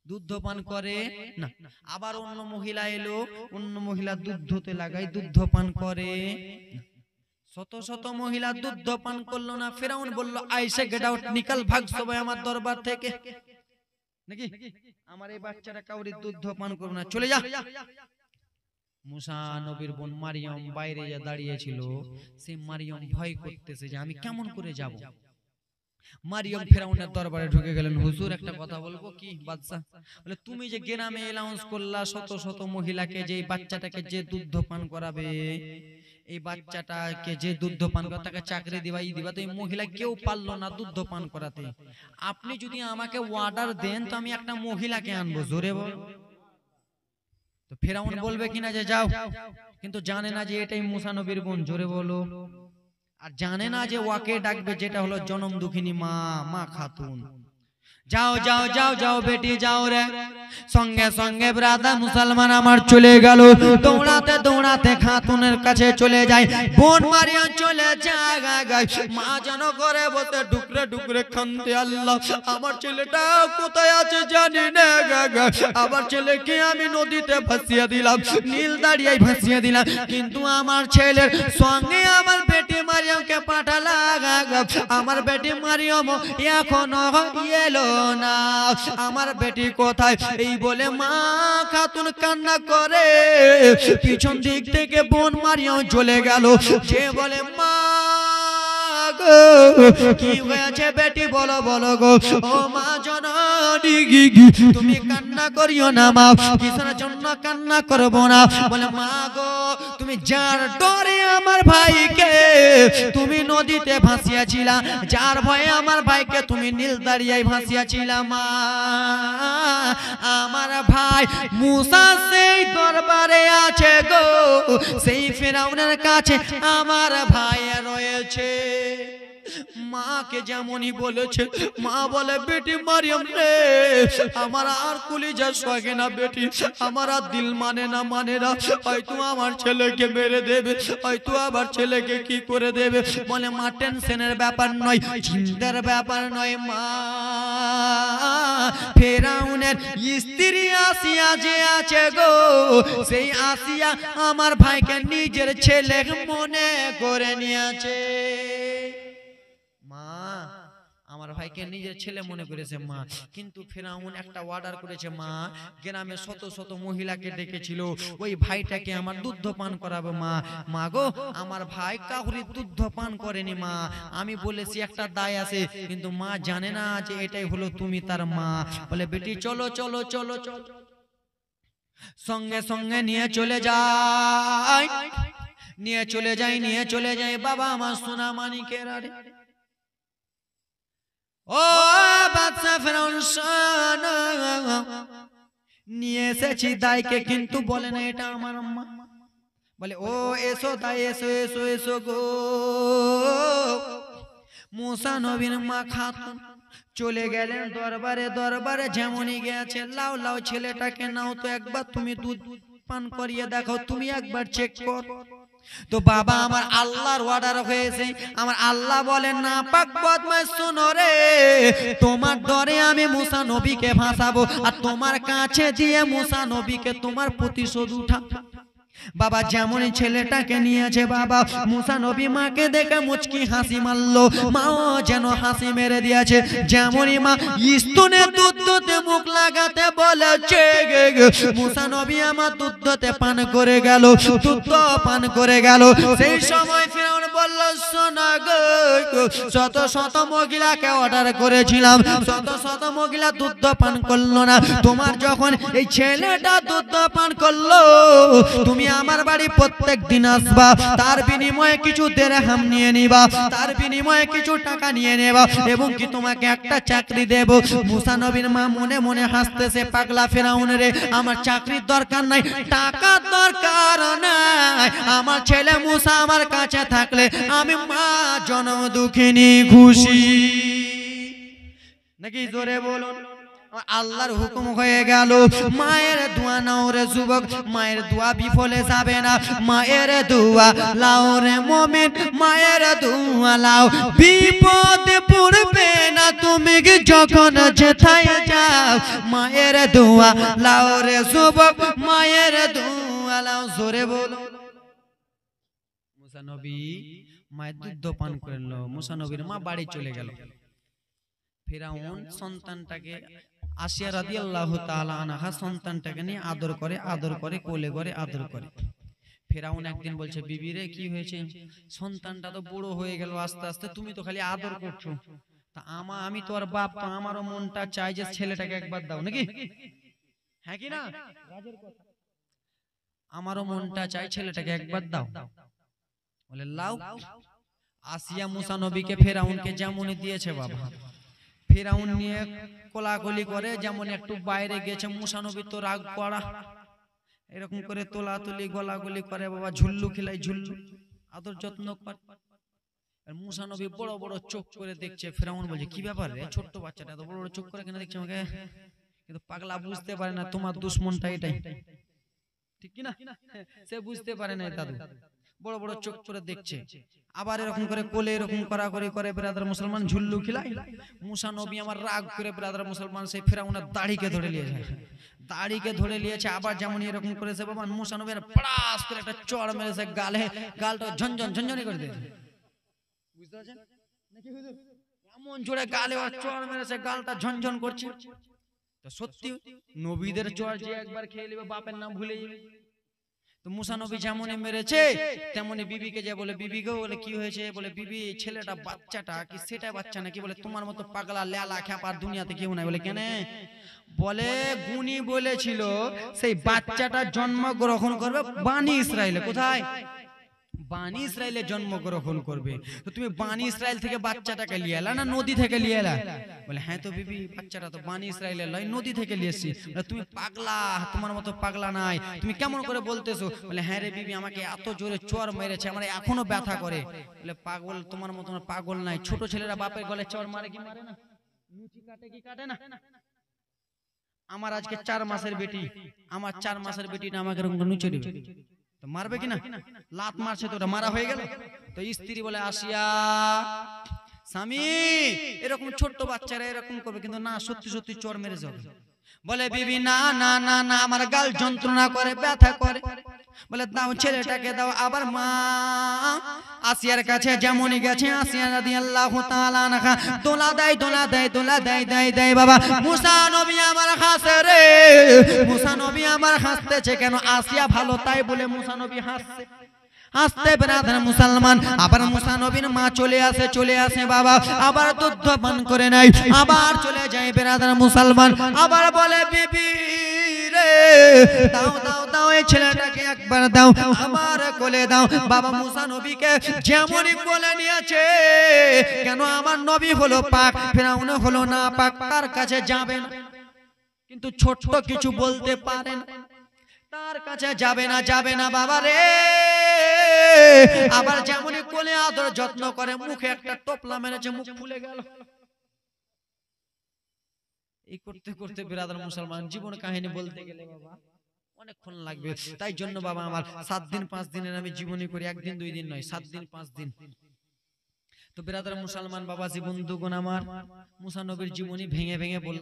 [SPEAKER 1] দুধ পান করে না। আবার অন্য মহিলা এলো, অন্য মহিলা দুধ ধুতে লাগায়, দুধ পান করে না। শত শত মহিলা দুধ পান করলো না। ফেরাউন বলল, আইসে গেট আউট, নিকাল, ভাগ সবাই আমার দরবার থেকে, নাকি আমার এই বাচ্চারা কাউরি দুধ পান করবে না, চলে যা। মুসা নবীর বোন মারিয়াম বাইরে যা দাঁড়িয়েছিল, সেই মারিয়াম ভয় করতেছে যে আমি কেমন করে যাব। মারিয়াম ফেরাউনের দরবারে ঢুকে গেলেন, হুজুর একটা কথা বলবো। কি বাদশা? বলে, তুমি যে গ্রামে অ্যানাউন্স করলা শত শত মহিলাকে যে বাচ্চাটাকে যে দুধ পান করাবে, এই বাচ্চাটাকে যে দুধ পান করাবে তাকে চাকরি দিবা, তো এই মহিলা কেউ পারলো না দুধ পান করাতে। আপনি যদি আমাকে অর্ডার দেন তো আমি একটা মহিলাকে আনবো, জোরে বল। তো ফেরাউন বলবে কিনা যে যাও, কিন্তু জানে না যে এটাই মুসা নবীর বোন, জোরে বলো। আর জানে না যে ওকে ডাকবে, যেটা হলো জনম দুঃখিনী মা, মা খাতুন। যাও যাও যাও যাও বেটি যাও রে। সঙ্গে সঙ্গে ব্রাদার মুসলমান আমার চলে গেল, দৌড়াতে দৌড়াতে খাতুনের কাছে চলে যায়। বোন মারিয়া চলে যায়, মা যেন করে বলতে ডুকরে ডুকরে কান্দে, আল্লাহ আমার ছেলেটা কোথায় আছে জানি না, আমার ছেলেকে আমি নদীতে ভাসিয়ে দিলাম, নীল দাঁড়িয়ে ভাসিয়ে দিলাম, কিন্তু আমার ছেলের সঙ্গে আমার বেটি মারিয়ামকে পাঠালাম, আমার বেটি মারিয়াম এখনো এলো চলো না, আমার বেটি কোথায়? এই বলে মা খাতুন কান্না করে, পিছন দিক থেকে বোন মারিয়াও চলে গেল। যে বলে মা কি হয়েছে বেটি, বলো বলো গো। ও মা জননী তুমি কান্না করিও না মা। কিসের জন্য কান্না করবো না? বলে মা গো তুমি যার ডরে আমার ভাইকে তুমি নদীতে ভাসিয়াছিলা, যার ভয়ে আমার ভাইকে তুমি নীল দারিয়ায় ভাসিয়াছিলা মা, আমার ভাই মুসা সেই দরবারে আছে গো, সেই ফেরাউনের কাছে আমার ভাই রয়েছে। মাকে যেমনই বলেছে, মা বলে বেটি মারিয়াম রে, আমার আর কলিজা সহে না বেটি, আমার আর দিল মানে না হয়তো আমার ছেলেকে মেরে দেবে, হয়তো আবার ছেলেকে কি করে দেবে। বলে মা টেনশনের ব্যাপার নয়, চিন্তার ব্যাপার নয় মা, ফেরাউনের স্ত্রী আসিয়া যে আছে গো, সেই আসিয়া আমার ভাইকে নিজের ছেলে মনে করে নিয়েছে। মা আমার ভাইকে নিজের ছেলে মনে করেছে মা, কিন্তু ফেরাউন একটা অর্ডার করেছে মা, গ্রামে শত শত মহিলাকে ডেকেছিল, ওই ভাইটাকে আমার দুধ পান করাবে মা। মা গো আমার ভাই কাউরি দুধ পান করেনি মা, আমি বলেছি একটা দায় আছে, কিন্তু মা জানে না যে এটাই হলো তুমি তার মা। বলে বেটি চলো চলো চলো চলো, সঙ্গে সঙ্গে নিয়ে চলে যাই, নিয়ে চলে যাই, নিয়ে চলে যাই বাবা আমার সোনা মানিকের আরে। ও বাদশা ফেরাউন নিয়ে এসেছি দাইকে, কিন্তু বলে না এটা আমার আম্মা। বলে ও এসো তাই, এসো এসো এসো গো। মুসা নবীর মা খাতুন চলে গেলেন দরবারে, দরবারে যেমনই গেছে, লাও লাও ছেলেটাকে নাও তো একবার তুমি দুধ পান করিয়ে দেখো, তুমি একবার চেক কর। তো বাবা আমার আল্লাহর অর্ডার হয়েছে, আমার আল্লাহ বলেন না পাক বদমাশ শোনো রে, তোমার ডরে আমি মুসা নবীকে ভাসাবো, আর তোমার কাছে দিয়ে মুসা নবীকে তোমার প্রতিশোধ উঠা। বাবা যেমনই ছেলেটাকে নিয়েছে বাবা, মুসা নবী মাকে দেখে মুচকি হাসি মারলো, মাও যেন হাসি মেরে দিয়েছে। যেমনই মা স্তনে দুধতে মুখ লাগাতে বলেছে, মুসা নবী আমার দুধতে পান করে গেল, দুধ পান করে গেল। সেই সময় ফিরআউন বলল শোনা গো, শত শত মহিলাকে অর্ডার করেছিলাম, শত শত মহিলা দুধ পান করলো না, তোমার যখন এই ছেলেটা দুধ পান করলো, তুমি আমার বাড়ি প্রত্যেক দিন আসবা, তার বিনিময়ে কিছু দিরহাম নিয়ে নিবা, তার বিনিময়ে কিছু টাকা নিয়ে নেবা, এবং কি তোমাকে একটা চাকরি দেব। মুসা নবীর মা মনে মনে হাসতেছে, পাগলা ফেরাউন রে, আমার চাকরির দরকার নাই, টাকার দরকার নাই, আমার ছেলে মুসা আমার কাছে থাকলে আমি মা জনম দুঃখিনী খুশি। নাকি জোরে বলুন। আল্লাহর হুকুম হয়ে গেল, মায়ের দোয়া নাও রে যুবক, মায়ের দোয়া বিফলে যাবে না, মায়ের দোয়া লাও রে মুমিন, মায়ের দোয়া লাও বিপদে পড়বে না তুমি যখন যেথায় যাও, মায়ের দোয়া লাও রে যুবক, মায়ের দোয়া লাও। জোরে বলো। মুসা নবী মায়ের দুধ পান করলো, মুসা নবীর মা বাড়ি চলে গেল। ফিরআউন সন্তানটাকে আসিয়া রাদিয়াল্লাহু তাআলা আনহা সন্তানটাকে নিয়ে আদর করে, আদর করে, কোলে করে আদর করে। ফিরআউন একদিন বলছে বিবি রে কি হয়েছে, সন্তানটা তো বড় হয়ে গেল আস্তে আস্তে, তুমি তো খালি আদর করছো, তা আমি তো আর বাপ, তো আমারও মনটা চাই যে ছেলেটাকে একবার দাও, নাকি হ্যাঁ কি না রাজের কথা, আমারও মনটা চাই ছেলেটাকে একবার দাও। বলে লাও। আসিয়া মুসা নবীকে ফিরআউনকে যেমনই দিয়েছে বাবা, ফিরআউন নিয়ে কোলাকুলি করে, যেমন একটু বাইরে গেছে, মুসা নবী তো রাগ করা, এরকম করে তোলাতুলি গলাগুলি করে বাবা, ঝুল্লু খিলাই, ঝুল্লু আদর যত্ন করে। আর মুসা নবী বড় বড় চোখ করে দেখছে। ফিরআউন বলছে কি ব্যাপার রে, ছোট্ট বাচ্চাটা এত বড় বড় চোখ করে কেন দেখছে আমাকে? কিন্তু পাগলা বুঝতে পারে না তোমার দুশ্মনটা এটাই, ঠিক কি না? সে বুঝতে পারে না দাদু, বড় বড় চোখ করে দেখছে। আবার এরকম করে কোলে এরকম করা করে ব্রাদার মুসলমান ঝুল্লু খিলাই। মুসা নবী আমার রাগ করে ব্রাদার মুসলমান সেই ফিরআউনের দাড়িকে ধরে নিয়েছে, দাড়িকে ধরে নিয়েছে। আবার যেমন এরকম করেছে বাবা, মুসা নবীর পড়াস করে একটা চড় মেরেছে গালে, গালটা ঝনঝন ঝনঝনি করে দিয়েছে। বুঝতে পারছেন নাকি হুজুর? এমন জোরে গালে চড় মেরেছে, গালটা ঝনঝন করছে। তো সত্যি নবীদের চড় যে একবার খেয়ে নেবে বাপের নাম ভুলে যাবে। তো মুসা নবী যেমনই মেরেছে তেমনি বিবিকে যে বলে, বিবিকে বলে কি হয়েছে? বলে বিবি ছেলেটা বাচ্চাটা কি সেটা বাচ্চা নাকি? বলে তোমার মতো পাগলা লেলা খ্যাপার দুনিয়াতে কেউ নাই। বলে কেন? বলে গুনি বলেছিল সেই বাচ্চাটা জন্মগ্রহণ করবে বানি ইসরায়েলে। কোথায়? বানি ইসরায়েলে জন্মগ্রহণ করবে। তো তুমি বানি ইসরায়েল থেকে বাচ্চাটাকে নিয়ে এলা না নদী থেকে নিয়ে এলা? বলে হ্যাঁ তো বিবি বাচ্চাটা তো বানি ইসরায়েলের নয়, নদী থেকে নিয়ে এসেছি। তুমি পাগলা, তোমার মতো পাগলা নাই, তুমি কেমন করে বলতেছো? বলে হ্যাঁ রে বিবি আমাকে এত জোরে চর মেরেছে, আমার এখনো ব্যথা করে। বলে পাগল, তোমার মতো পাগল নাই। ছোট ছেলেরা বাপের গলে চর মারে কি মারে না? নুচি কাটে কি কাটে না? আমার আজকে 4 মাসের বেটি, আমার 4 মাসের বেটিটা আমাকে এরকম নুচে দিবে, তো মারবে কিনা? লাত মারছে তো ওটা মারা হয়ে গেল। তো স্ত্রী বলে আসিয়া স্বামী এরকম ছোট্ট বাচ্চারা এরকম করবে, কিন্তু না সত্যি সত্যি চোর মেরে যাবে। বলে বিবি না না না না আমার গাল যন্ত্রণা করে, ব্যথা করে। বলে দাও ছেলেটাকে দাও। আবার মা আসিয়ার কাছে যেমনই গেছে, আসিয়া রাদিয়াল্লাহু তাআলা আনহা দোলা দেয় দোলা দেয় দোলা দেয় দেয় দেয়। বাবা মুসা নবী আমার হাসে রে, মুসা নবী আমার হাসতেছে কেন? আসিয়া ভালো তাই বলে মুসা নবী হাসছে। হাসতে বেরাদার মুসলমান, আবার মুসা নবীর মা চলে আসে বাবা, আবার দুধ পান করে নাই, আবার চলে যায় বেরাদার মুসলমান। আবার বলে বিবি রে দাও দাও দাও এই ছেলেটাকে একবার দাও, আমার কোলে দাও। বাবা মুসা নবীকে যেমনই কোলে নিয়েছে, কেন আমার নবী হলো পাক, ফিরআউন হলো না পাক, তার কাছে যাবেন কিন্তু ছোট্ট কিছু বলতে পারেন, তার কাছে যাবে না যাবে না বাবা রে। আবার যেমনই কোলে আদর যত্ন করে, মুখে একটা টোপলা মেরেছে, মুখ ফুলে গেল। এই করতে করতে বিরাদার মুসলমান জীবন কাহিনী বলতে গেলে বাবা অনেকক্ষণ লাগবে। তাই জন্য বাবা আমার 7 দিন 5 দিনের আমি জীবনী করি, 1 দিন 2 দিন নয়, 7 দিন 5 দিন। তো বিরাদার মুসলমান বাবা জীবন দুগুণ আমার মুসা নবীর জীবনী ভেঙে ভেঙে বল